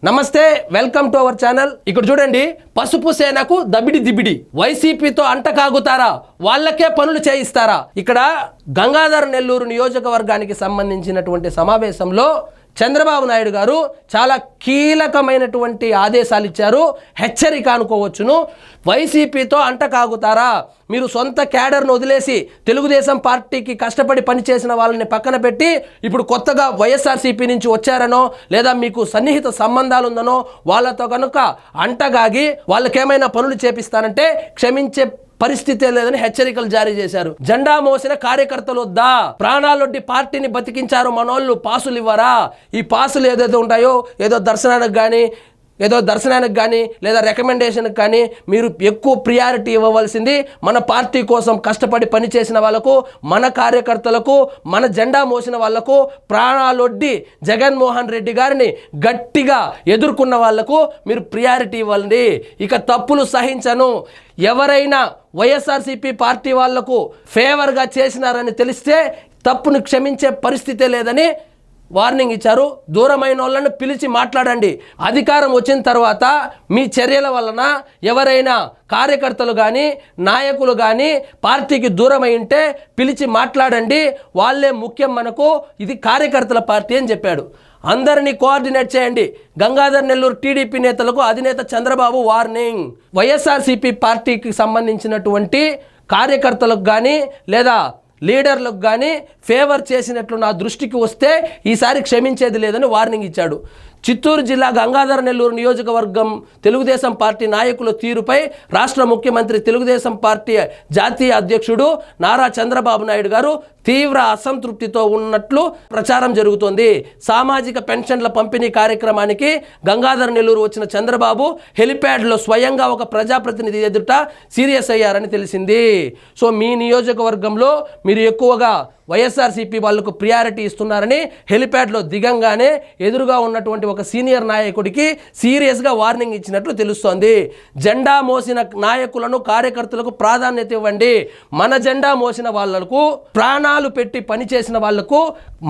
నమస్తే, welcome to our channel. ఇక్కడ చూడండి, పసుపు సేనకు దబిడి దిబిడి, వైసీపీతో అంట కాగుతారా, వాళ్ళకే పనులు చేయిస్తారా. ఇక్కడ గంగాధర నెల్లూరు నియోజకవర్గానికి సంబంధించినటువంటి సమావేశంలో చంద్రబాబు నాయుడు గారు చాలా కీలకమైనటువంటి ఆదేశాలు ఇచ్చారు. హెచ్చరిక అనుకోవచ్చును. వైసీపీతో అంట కాగుతారా, మీరు సొంత క్యాడర్ను వదిలేసి తెలుగుదేశం పార్టీకి కష్టపడి పనిచేసిన వాళ్ళని పక్కన పెట్టి ఇప్పుడు కొత్తగా వైఎస్ఆర్సీపీ నుంచి వచ్చారనో లేదా మీకు సన్నిహిత సంబంధాలు ఉందనో వాళ్ళతో కనుక అంటగాగి వాళ్ళకేమైనా పనులు చేపిస్తానంటే క్షమించే పరిస్థితే లేదని హెచ్చరికలు జారీ చేశారు. జెండా మోసిన కార్యకర్తలు వద్దా, ప్రాణాలొడ్డి పార్టీని బతికించారు మనోళ్ళు, పాసులు ఇవ్వరా? ఈ పాసులు ఏదైతే ఉంటాయో ఏదో దర్శనానికి కానీ లేదా రికమెండేషన్కి కానీ మీరు ఎక్కువ ప్రియారిటీ ఇవ్వవలసింది మన పార్టీ కోసం కష్టపడి పనిచేసిన వాళ్ళకు, మన కార్యకర్తలకు, మన జెండా మోసిన వాళ్లకు, ప్రాణాలొడ్డి జగన్మోహన్ రెడ్డి గారిని గట్టిగా ఎదుర్కొన్న వాళ్లకు మీరు ప్రియారిటీ ఇవ్వండి. ఇక తప్పులు సహించను. ఎవరైనా వైఎస్ఆర్సీపీ పార్టీ వాళ్లకు ఫేవర్గా చేసినారని తెలిస్తే తప్పును క్షమించే పరిస్థితే లేదని వార్నింగ్ ఇచ్చారు. దూరమైన వాళ్ళని పిలిచి మాట్లాడండి. అధికారం వచ్చిన తర్వాత మీ చర్యల వలన ఎవరైనా కార్యకర్తలు కానీ నాయకులు కానీ పార్టీకి దూరమై ఉంటే పిలిచి మాట్లాడండి. వాళ్ళే ముఖ్యం మనకు, ఇది కార్యకర్తల పార్టీ అని చెప్పాడు. అందరినీ కోఆర్డినేట్ చేయండి. గంగాధర్ నెల్లూరు టీడీపీ నేతలకు అధినేత చంద్రబాబు వార్నింగ్. వైఎస్ఆర్సీపీ పార్టీకి సంబంధించినటువంటి కార్యకర్తలకు కానీ లేదా లీడర్లకు కానీ ఫేవర్ చేసినట్లు నా దృష్టికి వస్తే ఈసారి క్షమించేది లేదని వార్నింగ్ ఇచ్చాడు. చిత్తూరు జిల్లా గంగాధర నెల్లూరు నియోజకవర్గం తెలుగుదేశం పార్టీ నాయకుల తీరుపై రాష్ట్ర ముఖ్యమంత్రి, తెలుగుదేశం పార్టీ జాతీయ అధ్యక్షుడు నారా చంద్రబాబు నాయుడు గారు తీవ్ర అసంతృప్తితో ఉన్నట్లు ప్రచారం జరుగుతోంది. సామాజిక పెన్షన్ల పంపిణీ కార్యక్రమానికి గంగాధర నెల్లూరు వచ్చిన చంద్రబాబు హెలిప్యాడ్లో స్వయంగా ఒక ప్రజాప్రతినిధి ఎదుట సీరియస్ అయ్యారని తెలిసింది. సో మీ నియోజకవర్గంలో మీరు ఎక్కువగా వైఎస్ఆర్సీపీ వాళ్లకు ప్రియారిటీ ఇస్తున్నారని హెలిప్యాడ్లో దిగంగానే ఎదురుగా ఉన్నటువంటి ఒక సీనియర్ నాయకుడికి సీరియస్గా వార్నింగ్ ఇచ్చినట్లు తెలుస్తోంది. జెండా మోసిన నాయకులను, కార్యకర్తలకు ప్రాధాన్యత ఇవ్వండి. మన జెండా మోసిన వాళ్లకు, ప్రాణాలు పెట్టి పనిచేసిన వాళ్లకు,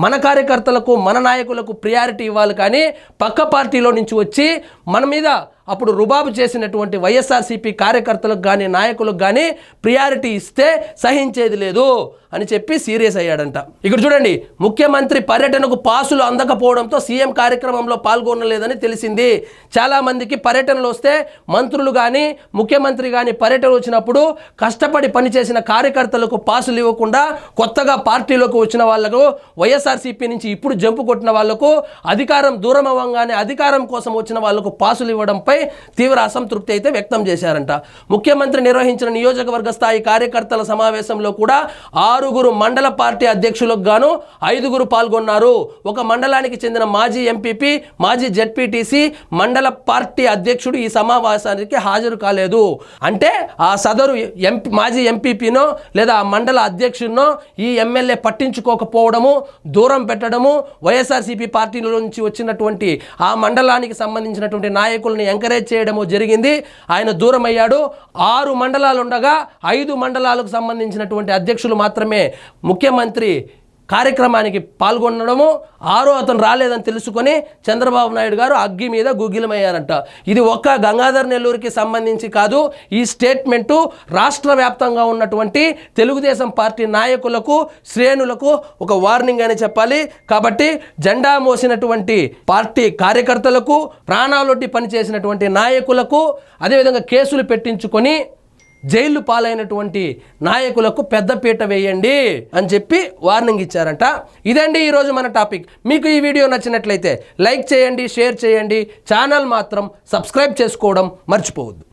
మన కార్యకర్తలకు, మన నాయకులకు ప్రియారిటీ ఇవ్వాలి. కానీ పక్క పార్టీలో నుంచి వచ్చి మన మీద అప్పుడు రుబాబు చేసినటువంటి వైఎస్ఆర్సీపీ కార్యకర్తలకు కానీ నాయకులకు కానీ ప్రియారిటీ ఇస్తే సహించేది లేదు అని చెప్పి సీరియస్ అయ్యాడంట. ఇక్కడ చూడండి, ముఖ్యమంత్రి పర్యటనకు పాసులు అందకపోవడంతో సీఎం కార్యక్రమంలో పాల్గొనలేదని తెలిసింది. చాలామందికి పర్యటనలు వస్తే మంత్రులు కానీ ముఖ్యమంత్రి కానీ పర్యటన వచ్చినప్పుడు కష్టపడి పనిచేసిన కార్యకర్తలకు పాసులు ఇవ్వకుండా కొత్తగా పార్టీలోకి వచ్చిన వాళ్లకు, వైఎస్ఆర్సీపీ నుంచి ఇప్పుడు జంపు కొట్టిన వాళ్లకు, అధికారం దూరం అవ్వగానే అధికారం కోసం వచ్చిన వాళ్లకు పాసులు ఇవ్వడంపై తీవ్ర అసంతృప్తి అయితే వ్యక్తం చేశారంట. ముఖ్యమంత్రి నిర్వహించిన నియోజకవర్గ స్థాయి కార్యకర్తల సమావేశంలో కూడా 6 మండల పార్టీ అధ్యక్షులకు గాను 5 పాల్గొన్నారు. ఒక మండలానికి చెందిన మాజీ ఎంపీపీ, మాజీ జెడ్పీటీసీ, మండల పార్టీ అధ్యక్షుడు ఈ సమావేశానికి హాజరు కాలేదు. అంటే ఆ సదరు మాజీ ఎంపీపీనో లేదా ఆ మండల అధ్యక్షుడినో ఈ ఎమ్మెల్యే పట్టించుకోకపోవడము, దూరం పెట్టడము, వైఎస్ఆర్సీపీ పార్టీలో నుంచి వచ్చినటువంటి ఆ మండలానికి సంబంధించినటువంటి నాయకుల్ని ఎంకరేజ్ చేయడము జరిగింది. ఆయన దూరం అయ్యాడు. 6 మండలాలు ఉండగా 5 మండలాలకు సంబంధించినటువంటి అధ్యక్షులు మాత్రమే ముఖ్యమంత్రి కార్యక్రమానికి పాల్గొనడము, 6 అతను రాలేదని తెలుసుకొని చంద్రబాబు నాయుడు గారు అగ్గి మీద గుగ్గిలమయ్యారంట. ఇది ఒక్క గంగాధర్ నెల్లూరుకి సంబంధించి కాదు. ఈ స్టేట్మెంటు రాష్ట్ర వ్యాప్తంగా ఉన్నటువంటి తెలుగుదేశం పార్టీ నాయకులకు, శ్రేణులకు ఒక వార్నింగ్ అని చెప్పాలి. కాబట్టి జెండా మోసినటువంటి పార్టీ కార్యకర్తలకు, ప్రాణాలొడ్డి పనిచేసినటువంటి నాయకులకు, అదేవిధంగా కేసులు పెట్టించుకొని జైలు పాలైనటువంటి నాయకులకు పెద్దపీట వేయండి అని చెప్పి వార్నింగ్ ఇచ్చారంట. ఇదండి ఈరోజు మన టాపిక్. మీకు ఈ వీడియో నచ్చినట్లయితే లైక్ చేయండి, షేర్ చేయండి. ఛానల్ మాత్రం సబ్స్క్రైబ్ చేసుకోవడం మర్చిపోవద్దు.